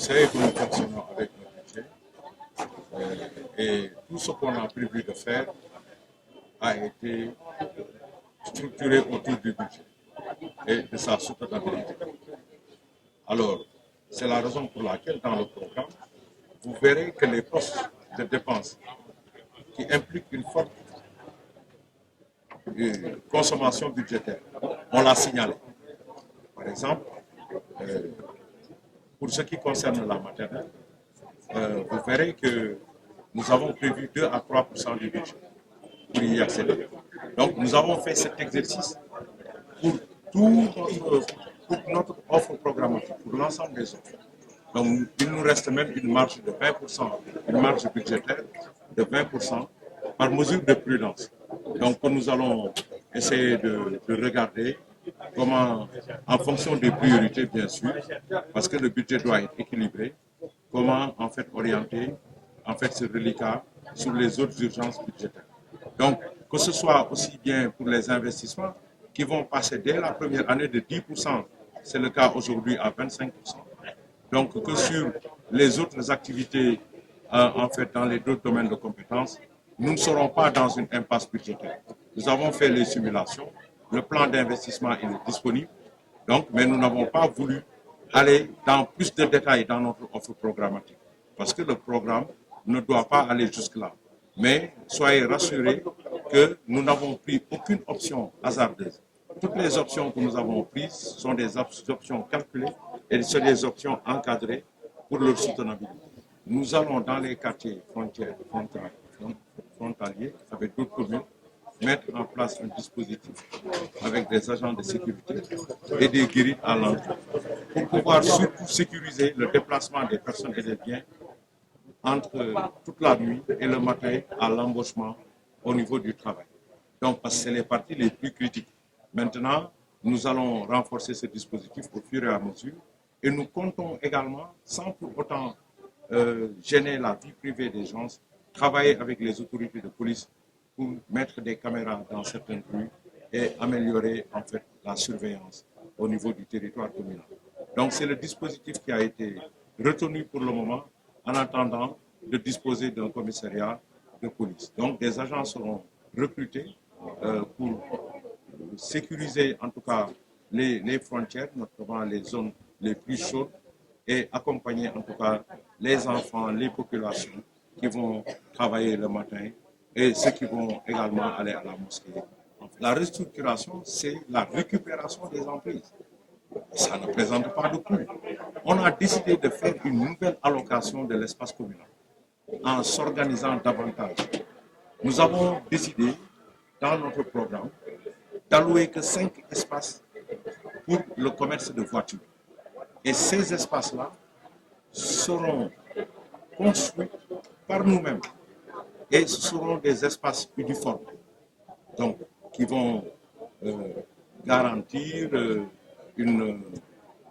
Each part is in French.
savez que nous fonctionnons avec le budget et tout ce qu'on a prévu de faire a été structuré autour du budget et de sa soutenabilité. Alors, c'est la raison pour laquelle dans le programme, vous verrez que les postes de dépenses qui impliquent une forte consommation budgétaire, on l'a signalé. Par exemple, pour ce qui concerne la maternelle, vous verrez que nous avons prévu 2 à 3% du budget pour y accéder. Donc nous avons fait cet exercice pour toute notre offre programmatique, pour l'ensemble des offres. Donc il nous reste même une marge de 20%, une marge budgétaire de 20% par mesure de prudence. Donc nous allons essayer de regarder comment, en fonction des priorités bien sûr, parce que le budget doit être équilibré, comment en fait orienter en fait ce reliquat sur les autres urgences budgétaires. Donc que ce soit aussi bien pour les investissements qui vont passer dès la première année de 10%, c'est le cas aujourd'hui à 25%. Donc que sur les autres activités, en fait dans les autres domaines de compétences, nous ne serons pas dans une impasse budgétaire. Nous avons fait les simulations, le plan d'investissement il est disponible, donc, mais nous n'avons pas voulu aller dans plus de détails dans notre offre programmatique, parce que le programme ne doit pas aller jusque-là. Mais soyez rassurés que nous n'avons pris aucune option hasardeuse. Toutes les options que nous avons prises sont des options calculées et sont des options encadrées pour leur soutenabilité. Nous allons dans les quartiers frontaliers avec d'autres communes mettre en place un dispositif avec des agents de sécurité et des guérites à l'entrée pour pouvoir surtout sécuriser le déplacement des personnes et des biens entre toute la nuit et le matin à l'embauchement au niveau du travail. Donc, parce que c'est les parties les plus critiques. Maintenant, nous allons renforcer ce dispositif au fur et à mesure et nous comptons également, sans pour autant gêner la vie privée des gens, travailler avec les autorités de police pour mettre des caméras dans certaines rues et améliorer en fait la surveillance au niveau du territoire communal. Donc c'est le dispositif qui a été retenu pour le moment en attendant de disposer d'un commissariat de police. Donc des agents seront recrutés pour sécuriser en tout cas les frontières, notamment les zones les plus chaudes, et accompagner en tout cas les enfants, les populations qui vont travailler le matin et ceux qui vont également aller à la mosquée. La restructuration, c'est la récupération des emprises. Ça ne présente pas de coût. On a décidé de faire une nouvelle allocation de l'espace communal en s'organisant davantage. Nous avons décidé, dans notre programme, d'allouer que 5 espaces pour le commerce de voitures. Et ces espaces-là seront construits par nous-mêmes. Et ce seront des espaces uniformes, donc qui vont garantir une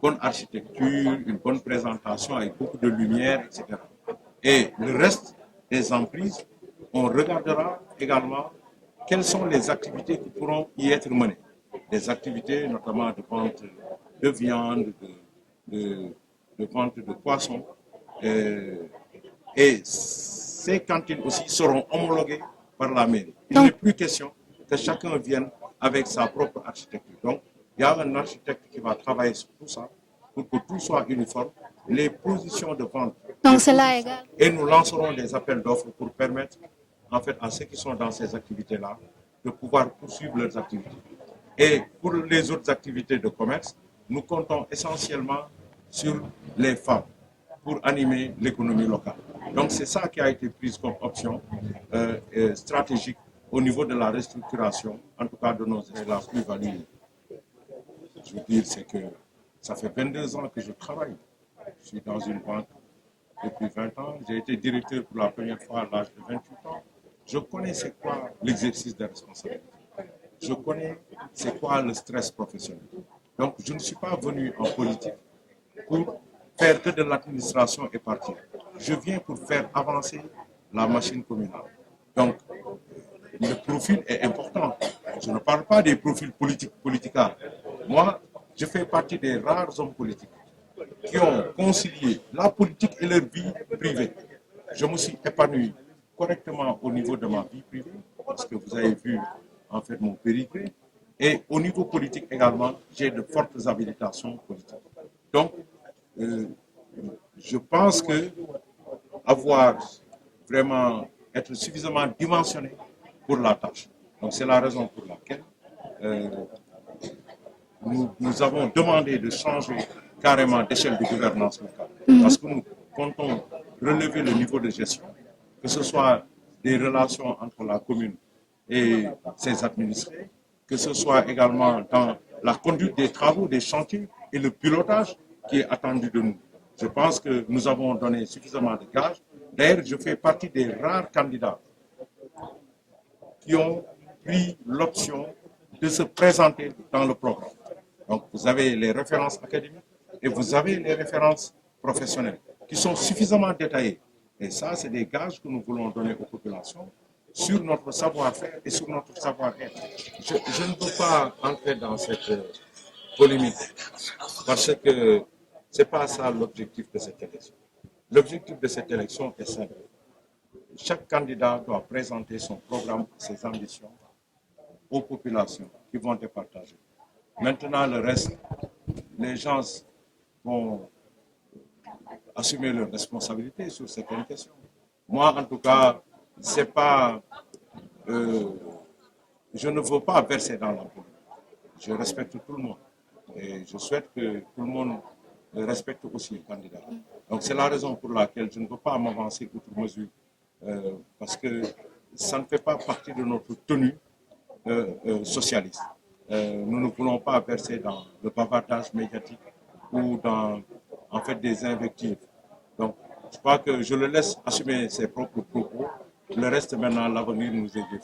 bonne architecture, une bonne présentation avec beaucoup de lumière, etc. Et le reste des emprises, on regardera également quelles sont les activités qui pourront y être menées. Des activités notamment de vente de viande, de vente de poissons. Et ces cantines aussi seront homologuées par la mairie. Il n'est plus question que chacun vienne avec sa propre architecture. Donc, il y a un architecte qui va travailler sur tout ça pour que tout soit uniforme, les positions de vente. Donc, c'est là égal. Et nous lancerons des appels d'offres pour permettre en fait à ceux qui sont dans ces activités-là de pouvoir poursuivre leurs activités. Et pour les autres activités de commerce, nous comptons essentiellement sur les femmes pour animer l'économie locale. Donc c'est ça qui a été pris comme option stratégique au niveau de la restructuration, en tout cas de nos la plus-value. Je veux dire, c'est que ça fait 22 ans que je travaille. Je suis dans une banque depuis 20 ans. J'ai été directeur pour la première fois à l'âge de 28 ans. Je connais c'est quoi l'exercice de responsabilité. Je connais c'est quoi le stress professionnel. Donc je ne suis pas venu en politique pour faire que de l'administration et partir. Je viens pour faire avancer la machine communale. Donc, le profil est important. Je ne parle pas des profils politicards. Moi, je fais partie des rares hommes politiques qui ont concilié la politique et leur vie privée. Je me suis épanoui correctement au niveau de ma vie privée, parce que vous avez vu en fait mon périple. Et au niveau politique également, j'ai de fortes habilitations politiques. Donc, je pense que avoir vraiment être suffisamment dimensionné pour la tâche. Donc c'est la raison pour laquelle nous avons demandé de changer carrément d'échelle de gouvernance locale. Parce que nous comptons relever le niveau de gestion, que ce soit des relations entre la commune et ses administrés, que ce soit également dans la conduite des travaux, des chantiers et le pilotage qui est attendu de nous. Je pense que nous avons donné suffisamment de gages. D'ailleurs, je fais partie des rares candidats qui ont pris l'option de se présenter dans le programme. Donc, vous avez les références académiques et vous avez les références professionnelles qui sont suffisamment détaillées. Et ça, c'est des gages que nous voulons donner aux populations sur notre savoir-faire et sur notre savoir-être. Je ne veux pas entrer dans cette polémique parce que ce n'est pas ça l'objectif de cette élection. L'objectif de cette élection est simple. Chaque candidat doit présenter son programme, ses ambitions aux populations qui vont être partagées. Maintenant, le reste, les gens vont assumer leurs responsabilités sur certaines questions. Moi, en tout cas, c'est pas, je ne veux pas verser dans la politique. Je respecte tout le monde et je souhaite que tout le monde respecte aussi le candidat. Donc, c'est la raison pour laquelle je ne veux pas m'avancer outre mesure parce que ça ne fait pas partie de notre tenue socialiste. Nous ne voulons pas verser dans le bavardage médiatique ou dans en fait des invectives. Donc, je crois que je le laisse assumer ses propres propos. Le reste maintenant, l'avenir nous est dit.